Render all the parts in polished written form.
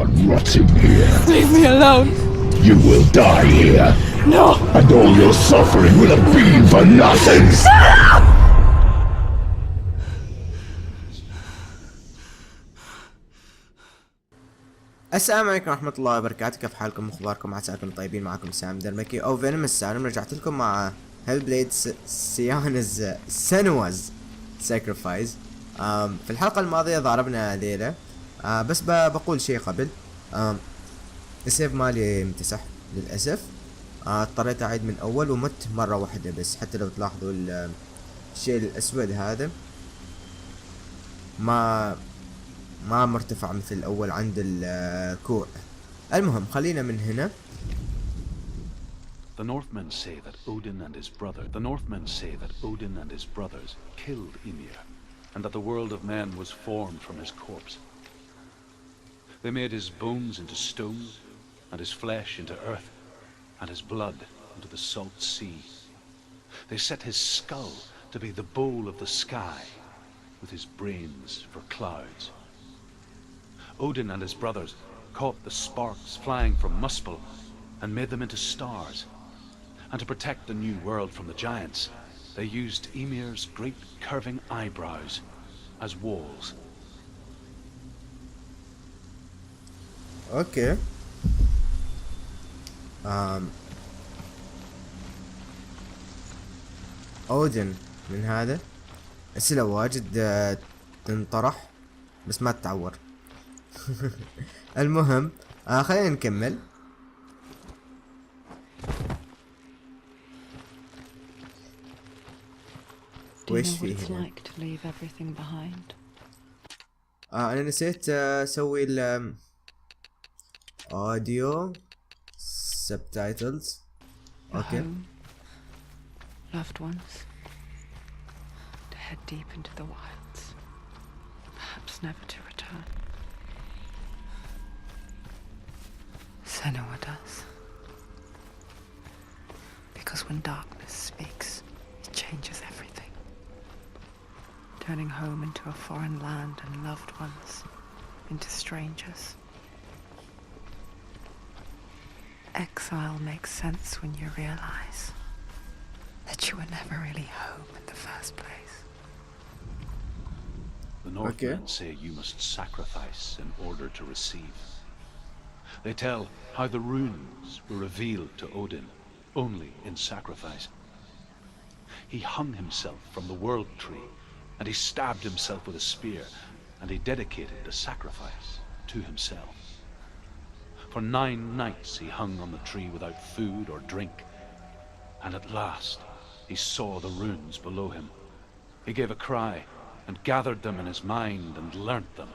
everyone rotting here. Leave me alone. You will die here. No. And all your suffering will have been for nothing. السلام عليكم ورحمة الله وبركاته. كيف حالكم واخباركم؟ عساكم طيبين. معكم سام درمكي او فينوم السالم. رجعت لكم مع HellBlade سينواز ساكرفايز. في الحلقة الماضية ضربنا ليلة، بس بقول شيء قبل. السيف مالي امتسح للأسف. اضطريت اعيد من اول ومت مرة واحدة بس. حتى لو تلاحظوا الشيء الاسود هذا ما مرتفع مثل الاول عند الكوع. المهم خلينا من هنا. The Northmen say that Odin and his brothers killed Ymir, and that the world of men was formed from his corpse. They made his bones into stone, and his flesh into earth, and his blood into the salt sea. They set his skull to be the bowl of the sky, with his brains for clouds. Odin and his brothers caught the sparks flying from Muspel and made them into stars. And to protect the new world from the giants, they used Ymir's great curving eyebrows as walls. اوكي. اودن من هذا اسئلة واجد تنطرح بس ما تتعور. المهم خلينا نكمل. ويش فيه هنا؟ انا نسيت اسوي ال audio subtitles. Okay. Loved ones to head deep into the wilds, perhaps never to return. Senua does. Because when darkness speaks, it changes everything. Turning home into a foreign land and loved ones into strangers. Exile makes sense when you realize that you were never really home in the first place. The Northmen say you must sacrifice in order to receive. They tell how the runes were revealed to Odin only in sacrifice. He hung himself from the world tree, and he stabbed himself with a spear, and he dedicated the sacrifice to himself. For 9 nights he hung on the tree without food or drink, and at last he saw the runes below him. He gave a cry and gathered them in his mind and learnt them.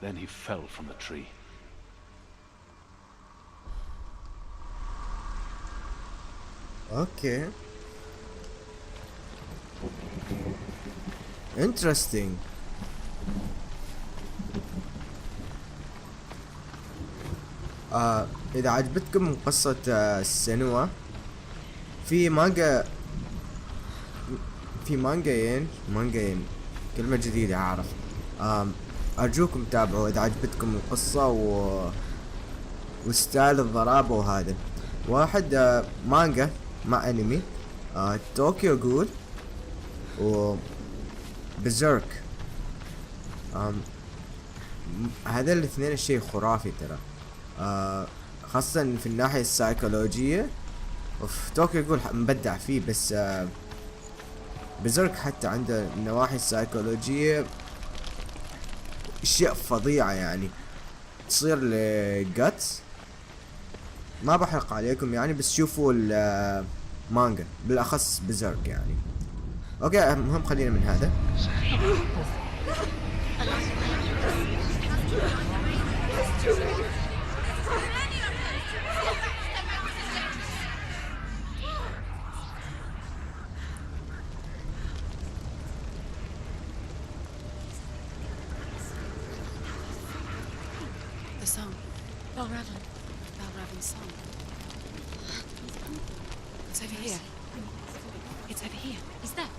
Then he fell from the tree. Okay. Interesting. إذا عجبتكم قصة سينوا، في مانجاين كلمة جديدة أعرف. أرجوكم تابعوا إذا عجبتكم القصة وستايل الضرابة وهذا. واحد مانجا مع أنمي طوكيو غول وبزيرك. هذا الاثنين الشيء خرافي ترى، خاصة في الناحية السايكولوجية. وفي طوكيو غول مبدع فيه، بس بزيرك حتى عنده النواحي السايكولوجية اشياء فظيعة يعني تصير لجاتس. ما بحرق عليكم يعني، بس شوفوا المانجا بالاخص بزيرك يعني. اوكي المهم خلينا من هذا. The song. Balravan's song. It's over here. It's over here. Is that?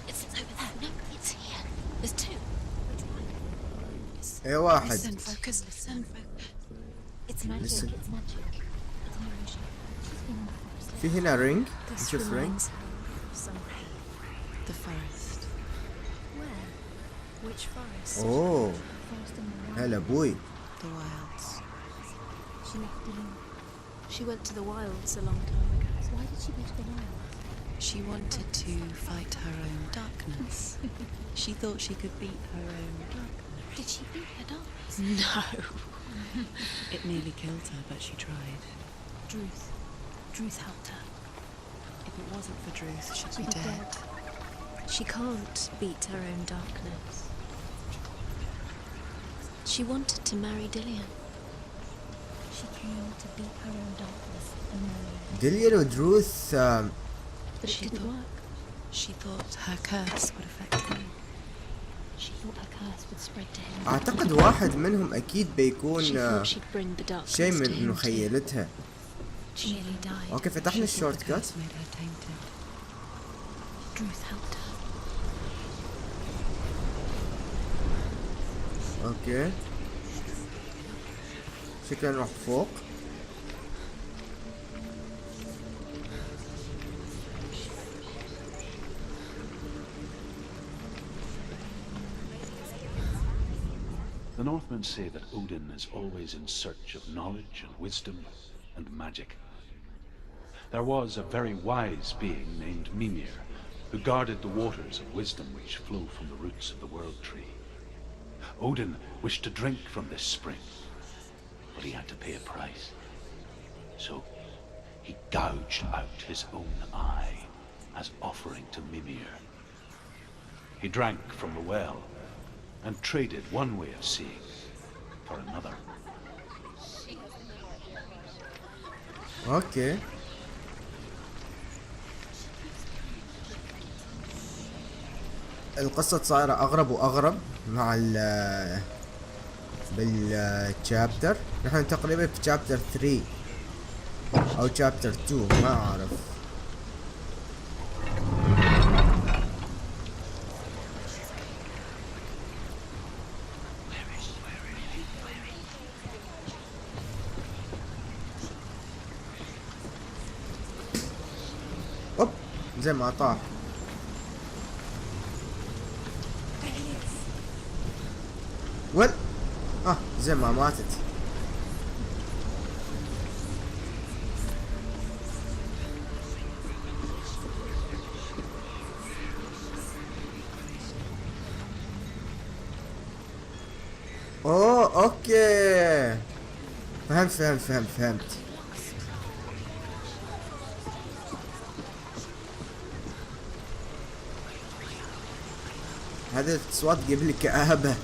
It's over there. No, it's here. There's 2. اي واحد. Listen, focus, listen, focus. It's magic. Listen. It's magic. It's an illusion. She's been in the forest. في هنا رينج. This نشوف رينج. reminds her of some rain. The forest. Where? Which forest? اوه Forest in the wild. هلا ابوي. The wilds. She left Dylan. She went to the wilds a long time ago. So why did she go to the wilds? She wanted to fight her own darkness. She thought she could beat her own darkness. Did she beat her darkness? No. It nearly killed her, but she tried. Druth. Druth helped her. If it wasn't for Druth, she'd be dead. She can't beat her own darkness. She wanted to marry Dillian. She came to beat her own darkness and marry him. ديليان ودروث But it didn't work. She thought her curse would affect him. She thought her curse would spread to him. اعتقد واحد منهم اكيد She بيكون thought she'd bring the darkness شيء to من him too. مخيلتها. She nearly died. اوكي فتحنا She thought الشورت the كات. curse made her tainted. Druth helped her. اوكي شكلنا نروح فوق. The Northmen say that Odin is always in search of knowledge and wisdom and magic. There was a very wise being named Mimir, who guarded the waters of wisdom which flow from the roots of the world tree. Odin wished to drink from this spring, but he had to pay a price. So he gouged out his own eye as offering to Mimir. He drank from the well and traded one way of seeing for another. اوكي القصة صايرة اغرب واغرب مع ال بالشابتر. نحن تقريبا في شابتر 3 او شابتر 2 ما اعرف. اوب زي ما طاح. وين؟ زي ما ماتت. اوه اوكي فهمت. هذه الأصوات تجيب لي كآبة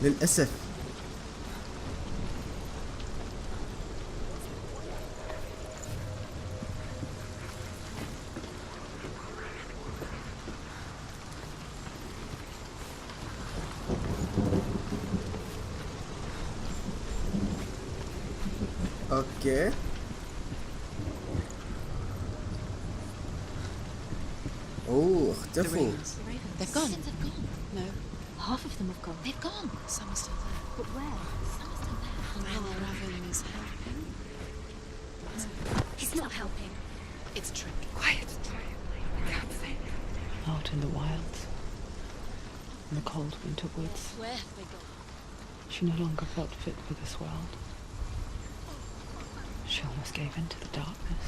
للأسف. اوكي اوه The اختفوا. ravens. They've gone. No. Half of them have gone. They've gone. Some are still there. But where? Some are still there. And the raven is helping. He's not helping. It's trick. Quiet. Can't say. Out in the wilds, in the cold winter woods, Where have they gone? she no longer felt fit for this world. She almost gave in to the darkness.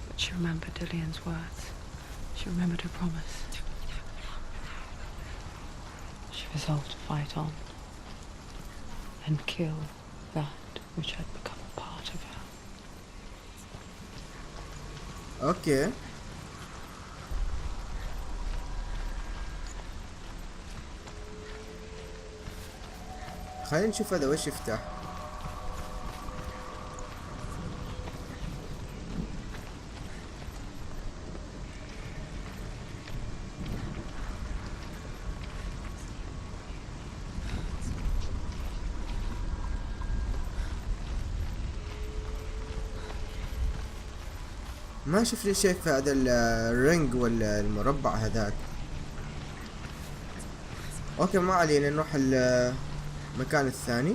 But she remembered Dillian's words. She remembered her promise. She resolved to fight on and kill that which had become a part of her. اوكي خلينا نشوف هذا وش يفتح. ما شفت لي شيء في هذا الرنج ولا المربع هذاك. اوكي ما علينا، نروح المكان الثاني.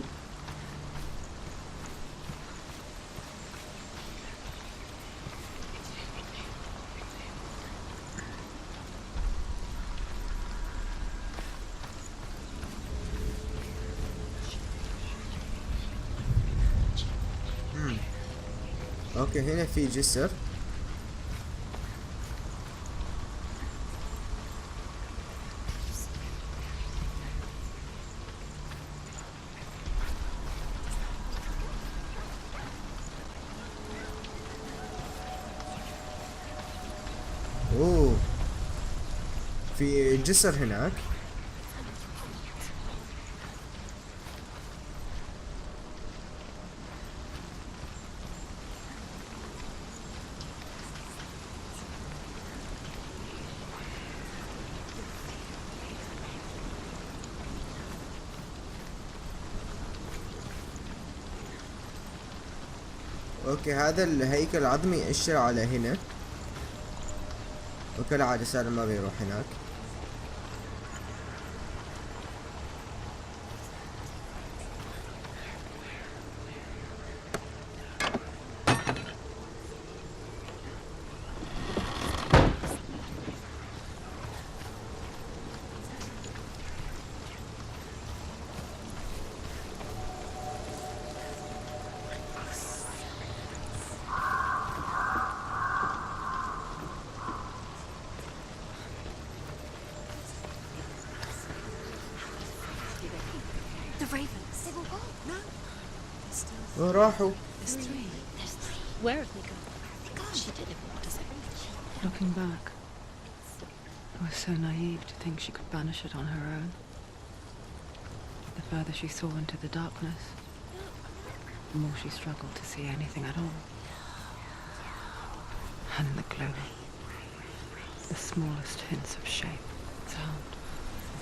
اوكي هنا في جسر. اوه في جسر هناك. اوكي هذا الهيكل العظمي يأشر على هنا، وكالعادة سالم ما بيروح هناك. The ravens. They will go. No. Still. وراحوا. There's three. There's three. Where have they gone? They gone. She did it. What does it mean? Looking back, I was so naive to think she could banish it on her own. The further she saw into the darkness, the more she struggled to see anything at all. And the glow, the smallest hints of shape, sound,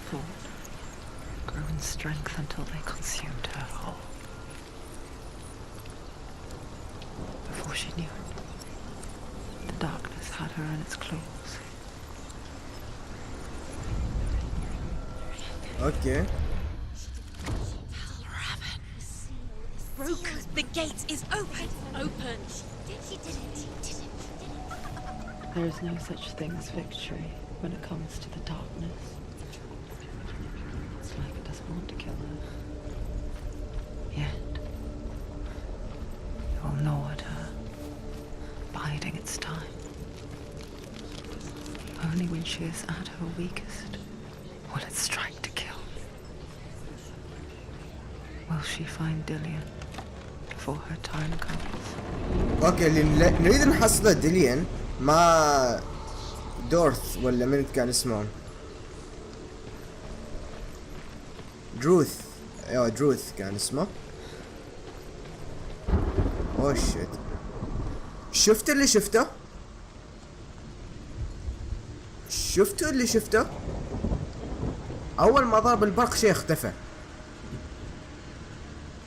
thought, grew in strength until they consumed her whole. Before she knew it, the darkness had her in its claws. اوكي Broken. The gate is open. Open. She did it. She did it. There is no such thing as victory when it comes to the darkness. It's like it doesn't want to kill her. Yet, it will gnaw at her, biding its time. Only when she is at her weakest will it strike to kill. Will she find Dillian before her time comes? اوكي اللي نريد نحصله ديليان ما دورث ولا من كان اسمه دروث. ايوه دروث كان اسمه. اوه شيت. شفت اللي شفته؟ شفتوا اللي شفته؟ اول ما ضرب البرق شيء اختفى.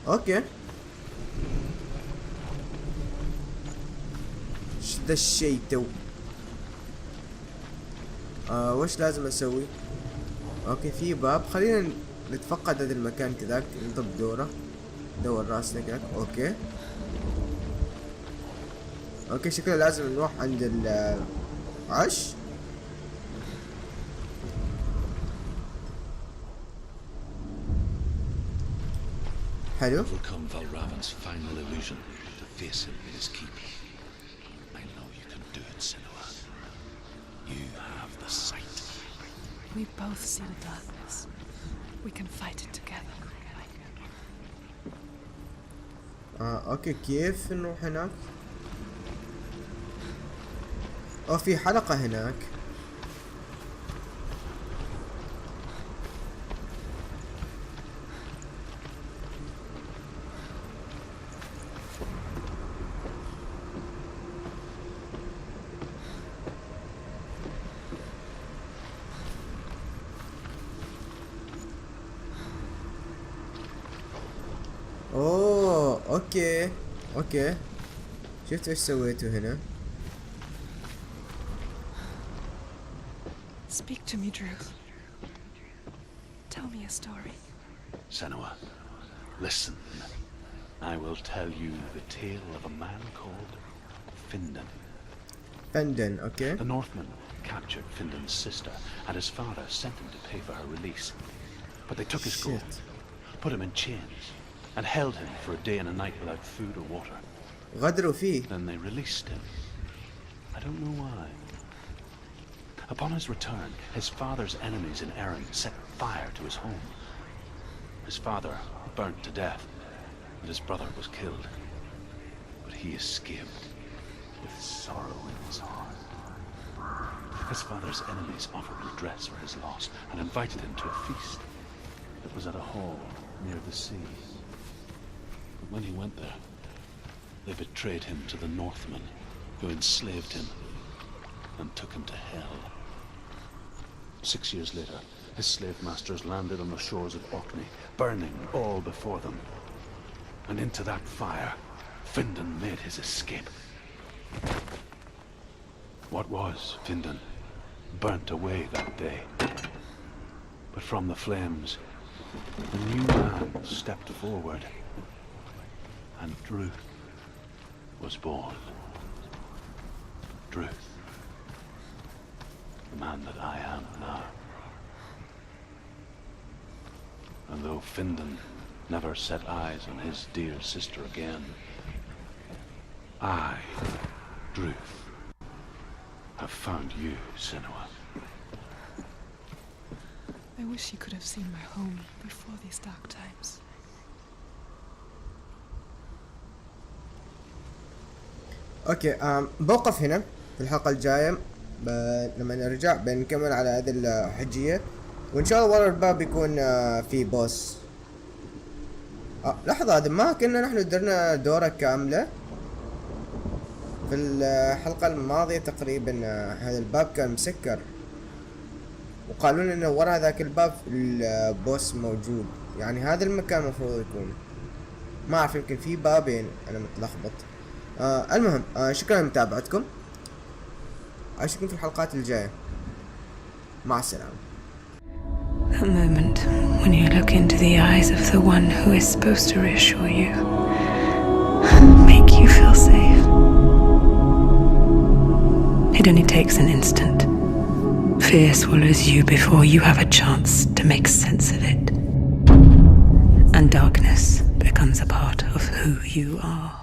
اوكي ايش ذا الشيء تو؟ وش لازم اسوي؟ اوكي في باب، خلينا نتفقد هذا المكان كذاك، نضرب دوره، دور راسنا كذاك. اوكي اوكي شكله لازم نروح عند العش. حلو. Overcome Valravan's final illusion to face him in his keep. I know you can do it, Senua. You have the sight. We both see the darkness. We can fight it together. اوكي كيف نروح هناك؟ في حلقة هناك. اوه اوكي شفت ايش سويتوا هنا؟ to me, Drew. Tell me a story. Senua, listen. I will tell you the tale of a man called Findan. Findan, okay. The Northmen captured Findan's sister, and his father sent him to pay for her release. But they took his gold, put him in chains, and held him for a day and a night without food or water. غدروا فيه. Then they released him. I don't know why. Upon his return, his father's enemies in Erin set fire to his home. His father burnt to death, and his brother was killed. But he escaped with sorrow in his heart. His father's enemies offered redress for his loss and invited him to a feast. It was at a hall near the sea. But when he went there, they betrayed him to the Northmen, who enslaved him and took him to hell. 6 years later, his slave masters landed on the shores of Orkney, burning all before them. And into that fire, Findan made his escape. What was Findan burnt away that day. But from the flames, a new man stepped forward, and Druth was born. Druth, the man that I am now. And though Findan never set eyes on his dear sister again, I, Druth, have found you, Senua. I wish you could have seen my home before these dark times. اوكي بوقف هنا في الحلقة الجاية لما نرجع بنكمل على هذه الحجية، وان شاء الله ورا الباب يكون في بوس. لحظة، هذا ما كنا نحن درنا دورة كاملة في الحلقة الماضية تقريبا. هذا الباب كان مسكر وقالوا لنا انه ورا ذاك الباب البوس موجود، يعني هذا المكان المفروض يكون. ما اعرف، يمكن في بابين انا متلخبط. المهم شكرا لمتابعتكم، اشوفكم في الحلقات الجاية. مع السلامة. That moment when you look into the eyes of the one who is supposed to reassure you, make you feel safe. It only takes an instant. Fear swallows you before you have a chance to make sense of it. And darkness becomes a part of who you are.